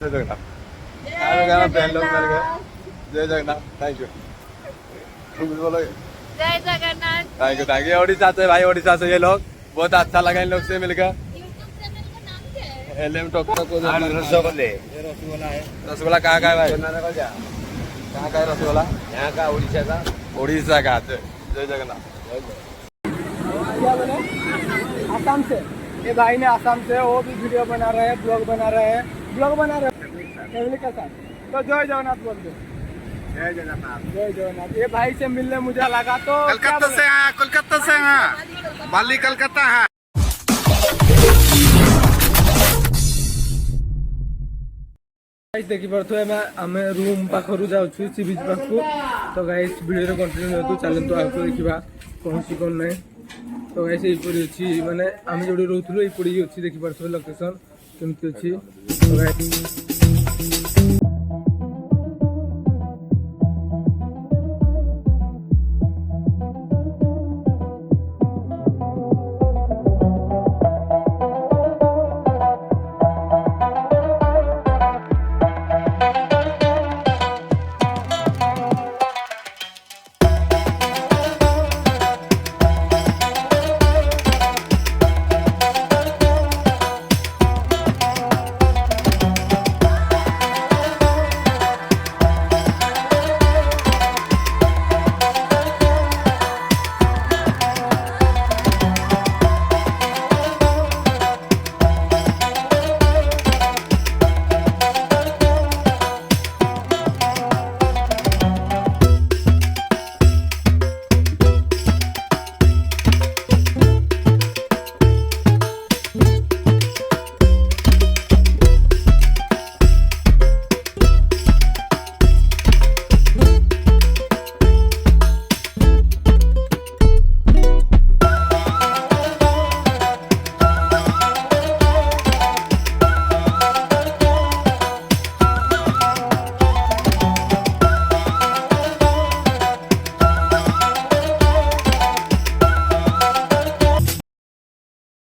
जय Jagannath thank you बोलो जय जगन्नाथ। थैंक यू ओडिशा से भाई, ओडिशा से ये लोग बहुत अच्छा लगा इन लोग से मिलकर। यूट्यूब चैनल का नाम क्या है? एलएम टॉक रसगुल्ला है। रसगुल्ला कहाँ का है भाई? कहाँ का है रसगुल्ला? यहाँ का उड़ीसा का। उड़ीसा का। जय जगन्नाथ। क्या बोले? आसाम से। ये भाई ने आसाम से वो भी वीडियो बना रहे हैं, ब्लॉग बना रहे हैं फैमिली के साथ। तो जय जगन्नाथ बोल दो। जय जगन्नाथ। जय जगन्नाथ। ये भाई से मिलने मुझे लगा तो कलकत्ता से आया, कोलकाता से आया, बाली कलकत्ता है। गाइस देखि पड़थु मैं आमे रूम पाखरु जाउछु सी बीच पाखु। तो गाइस वीडियो कंटिन्यू होतु चलंतु आको देखिबा कोनसी कोन नै। तो गाइस एई पड़ी अछि माने आमे जोडी रहथुलो एई पड़ी अछि देखि पड़थु लोकेशन केमति अछि। तो गाइस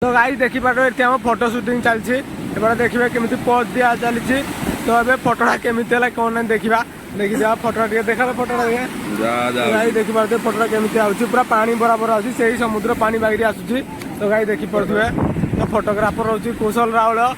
तो गाइस देखि पारो एते हम फोटो शूटिंग चलछि। एबार देखिबा केमिति पोज दिया चलछि। तो एबे फोटोटा केमिति हला कोन देखिबा देखि जा फोटोटा के देखा फोटोटा देखे जा जा गाइस देखि पारो फोटोटा केमिति आउछि पूरा पानी बराबर आउछि सेही समुद्र पानी बागरी आसुछि। तो गाइस देखि पड़थुए तो फोटोग्राफर रहउछि कौशल रावल।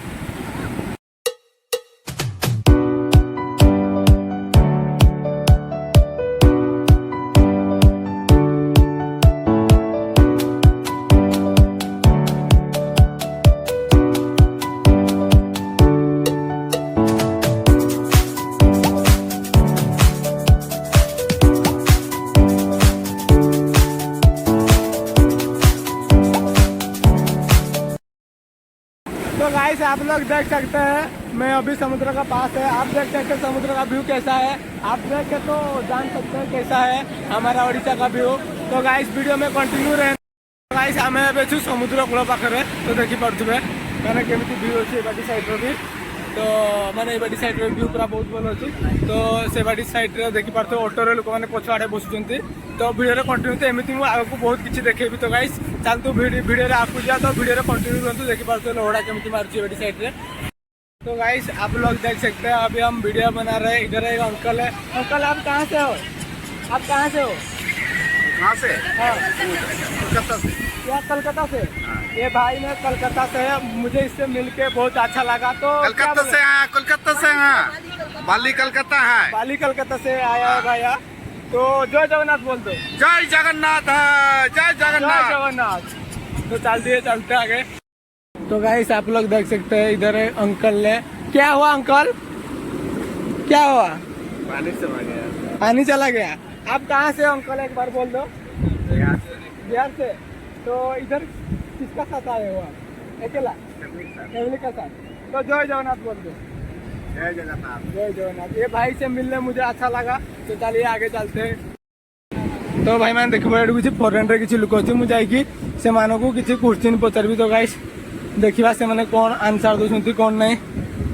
तो गाइस आप लोग देख सकते हैं मैं अभी समुद्र का पास है। आप देख सकते हैं समुद्र का व्यू कैसा है। आप देख के तो जान सकते हैं कैसा है हमारा ओडिशा का व्यू। तो गाइस वीडियो में कंटिन्यू रहे। गाइस आम एवं समुद्र कूल पाखे तो देखी पारे मैंने केमी व्यू अच्छी बाटी साइड भी। तो मैंने ये बाटी साइड व्यू पूरा बहुत भल अच्छी। तो से बाटी साइड देखी पारे ऑटोरे लोक मैंने पछ आड़े बसुँच। तो वीडियो कंटिन्यू तो एमती मुझे आगे बहुत किसी देखेबी। तो गाइस चलतु वीडियो आगे जा। तो वीडियो कंटिन्यू रहतु देखी पारे लोहड़ा केमी मारुची बाटी साइड रे। तो गाइस आप लोग देख सकते हैं अभी हम वीडियो बना रहे हैं। इधर एक अंकल है। अंकल आप कहाँ से हो? आप कहाँ से हो? कहाँ से? हाँ कोलकाता से। क्या कलकत्ता से? ये भाई ने कलकत्ता से है। मुझे इससे मिलके बहुत अच्छा लगा। तो कलकत्ता से आया, कोलकाता से आया, बाली कलकत्ता है। बाली कलकत्ता से आया है भैया। तो जय जगन्नाथ बोल दो। जय जगन्नाथ है, जय जय जगन्नाथ। जगन्नाथ। तो चलते आगे। तो गाइस आप लोग देख सकते हैं इधर अंकल ने क्या हुआ अंकल क्या हुआ? पानी चला गया। पानी चला गया। आप कहाँ से अंकल एक बार बोल दो। बिहार से। तो इधर किसका साथ आए हो आप? अकेला फैमिली का साथ? तो जय जगन्नाथ बोल दो। जय जगन्नाथ। जय जगन्नाथ। ये भाई से मिलने मुझे अच्छा लगा। तो चलिए आगे चलते हैं। तो भाई मैंने देखो किसी फरेन रे किसी लोक अच्छे मुझे से किसी क्वेश्चन पचारि। तो गाइस देखा से मैंने कौन आंसर दूसरी कौन नहीं।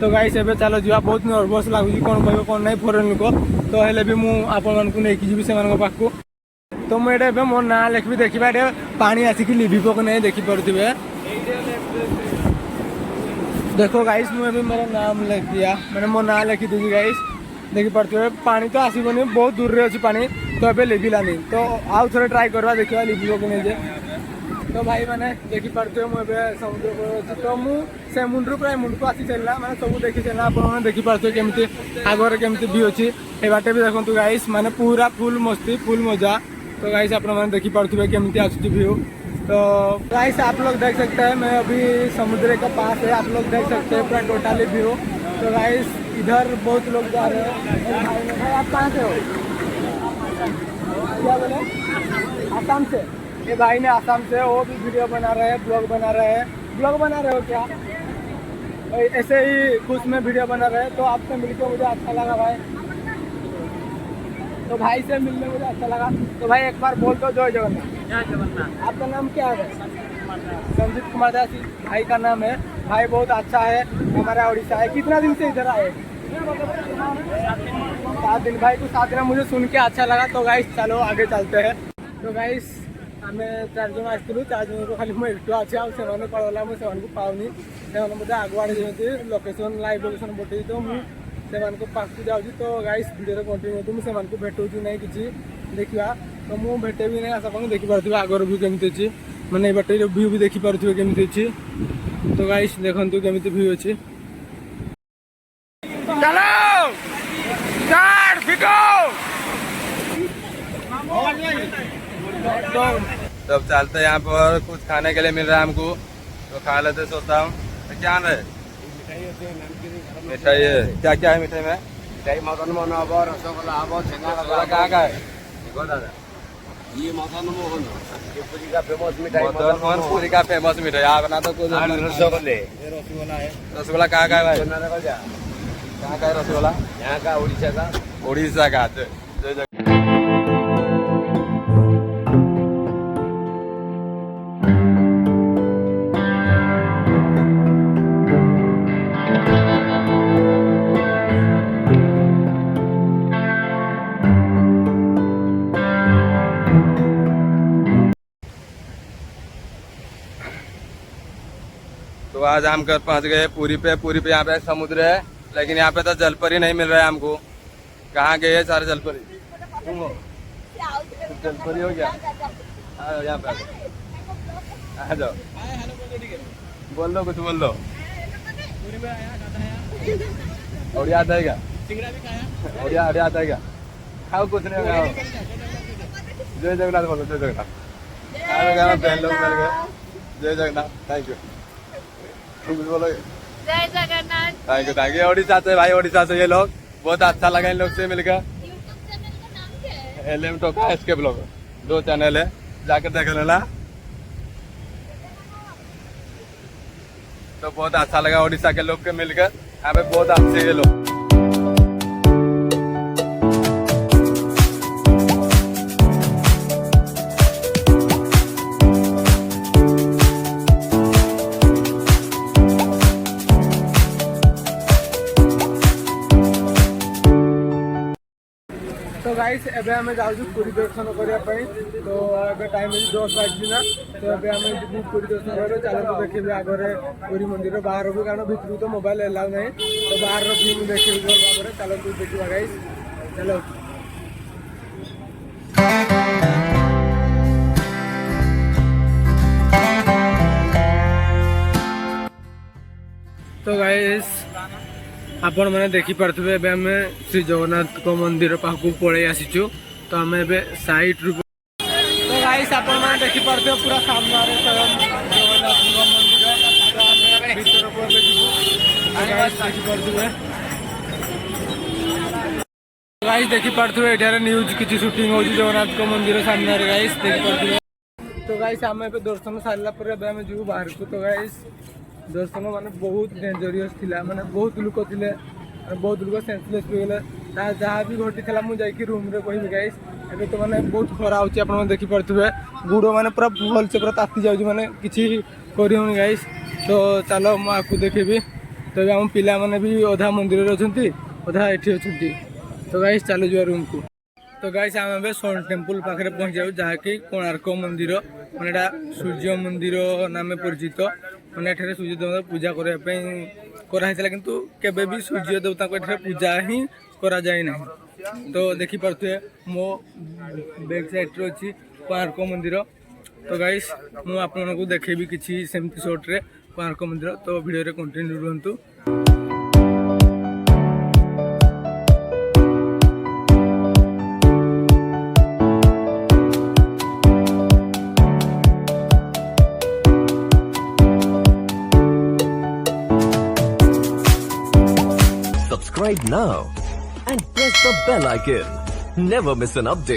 तो गाइस एबे चलो जा। बहुत नर्भस लगुच कौन कह कौन नहीं फरेन लोक। तो हेल्ले भी मुझे जी से पाखु। तो मुझे मो ना लिखी देखा पानी आसिक लिभि पक नहीं देखिपे। देखो गाइस मुझे भी मेरा नाम लिख दिया मैंने मो ना लिखी दूसरी गाइस देखी पड़े पानी तो आसबनी बहुत दूर रे अच्छी पानी तो ए लिभिलानी तो आउ थे ट्राए करवा देखा लिभिब कि नहीं जे तो भाई मैंने देखी पड़े मुझे समुद्र अच्छी तो मुझे मुंडू प्राय मुंड को आसी चलना मैंने सब देखी चलना आप देखी पड़े केमी आगे केमी व्यू अच्छी ये बाटे भी देखो गाइस मैंने पूरा फुल मस्ती फुल मजा तो गाइस आप देखी पड़े केमी आसूँ व्यू तो गाइस आप लोग देख सकते हैं मैं अभी समुद्र के पास है आप लोग देख सकते हैं पूरा टोटली व्यू तो गाइस इधर बहुत लोग जा रहे हैं भाई आप कहाँ से हो क्या बोले आसाम से ये भाई ने आसाम से वो भी वीडियो बना रहे हैं ब्लॉग बना रहे हो क्या ऐसे ही खुश में वीडियो बना रहे हैं तो आपसे मिलकर मुझे अच्छा लगा भाई तो भाई से मिलने मुझे अच्छा लगा तो भाई एक बार बोल दो जय जगन्नाथ आपका नाम क्या है संजीत कुमार दास भाई का नाम है भाई बहुत अच्छा है हमारा उड़ीसा है कितना दिन से इधर आए 7 दिन भाई को 7 दिन मुझे सुन के अच्छा लगा तो गाइस चलो आगे चलते हैं तो गाइस आम 4 जन आसलु 4 जन को खाली मुझे एकटू अच्छे आगे पड़ला मुझे पाऊनी से मत आगुआड़े जमी लोकेशन लाइव लोकेशन बटे तो मुझे पाखक जाऊँगी तो गाइस वीडियो कंटिन्यू मुझे भेटू नहीं कि देखा तो मुझे भेटे भी नहीं आशा करूँ देखिपे आगर व्यू केमी अच्छी मैंने बाटे व्यू भी देखिपे केमी अच्छी तो गाइस देखु केमी व्यू अच्छी तब चलते यहाँ पर कुछ खाने के लिए मिल रहा है हमको तो खा लेते सोचता हूँ तो क्या है मिठाई है क्या क्या है मिठाई में मदन मोहन हम रसगोल्ला हम छेना रसगुल्ला कहाँ का है ये मदन मोहन ये पुरी का फेमस मिठाई मदन मोहन पुरी का फेमस मिठाई आप बना तो कुछ रसगोल्ले रसगुल्ला कहाँ का है भाई रसगोल्ला कहाँ का है रसगुल्ला यहाँ का उड़ीसा का उड़ीसा का जय जय तो आज हम कर पहुंच गए पूरी पे यहाँ पे समुद्र है लेकिन यहाँ पे तो जलपरी नहीं मिल रहा है हमको कहाँ गए हैं सारे जलपरी तुम हो जलपरी हो गया यहाँ पे आ जाओ बोल लो कुछ बोल लो और याद आएगा और याद आएगा खाओ कुछ नहीं होगा जय जगन्नाथ बोलो जय जगन्नाथ बहन लोग मिल गए जय जगन्नाथ थैंक यू बोलो जय जगन्नाथ थैंक यू उड़ीसा से भाई उड़ीसा से ये लोग बहुत अच्छा लगा इन लोग से मिलकर यूट्यूब चैनल का नाम क्या है LM टोका SK ब्लॉग 2 चैनल है जाकर देख लेना तो बहुत अच्छा लगा उड़ीसा के लोग के मिलकर यहाँ पे बहुत अच्छे ये लोग तो गाइस एबे हमें जाऊँ पूरी दर्शन करने तो एबे टाइम 10 बाजी ना तो एबे हमें जी पूरी दर्शन कर चलो तो देखिए आगे पूरी मंदिर बाहर भी कारण भितर तो मोबाइल एलाउ नहीं तो बाहर व्यू देखिए भाव चलो तो देखा गाइस चलो तो गाइस आपण मैंने देखिपे आम श्री जगन्नाथ मंदिर पाखक पलि आसीचु तो आम ए साइड रू तो गाइस आपण मैंने देखिपे पूरा सामने जगन्नाथ मंदिर तो आम भीतर को गाइस देखिपे एठार न्यूज किसी शूटिंग हो जगन्नाथ मंदिर सामने गाइस देखिपे तो गाइस आम ए दर्शन सारा पर आम जीव बाहर को तो गाइस दर्शन माने बहुत डेंजरियस थिला माने बहुत लोक थिले बहुत लोक सेंसलेस हो गले जहाँ भी घटी था मुझे रूम रे कहबी गाइस एबे तो माने बहुत खरा होची आपण देखि पड़थुबे गुड़ माने पूरा भल से पूरा ताती जाउची माने किछि करि होनी गाइस तो चलो मु आपको देखेबी तो हम पिला माने भी अधा मंदिर रे अछंती अधा एठी अछंती तो गाइस चलो जो रूम को तो गाइस आम ए सन टेम्पल पाखे पहुँच जाऊ जहाँकि कोणार्क मंदिर माने सूर्य मंदिर नाम परिचित मैंने एठारे सूर्य देवता पूजा करने कराई किंतु केबे भी सूर्य देवता को एठारे पूजा ही करा जाए नहीं। तो देखी पारे मो बैक साइड रे अच्छी कोणार्क मंदिर। तो गाइस मु आपको देखेबी किसी सेमती शॉर्ट रे कोणार्क मंदिर। तो वीडियो रे continue रहंतु। Subscribe now and press the bell icon. Never miss an update.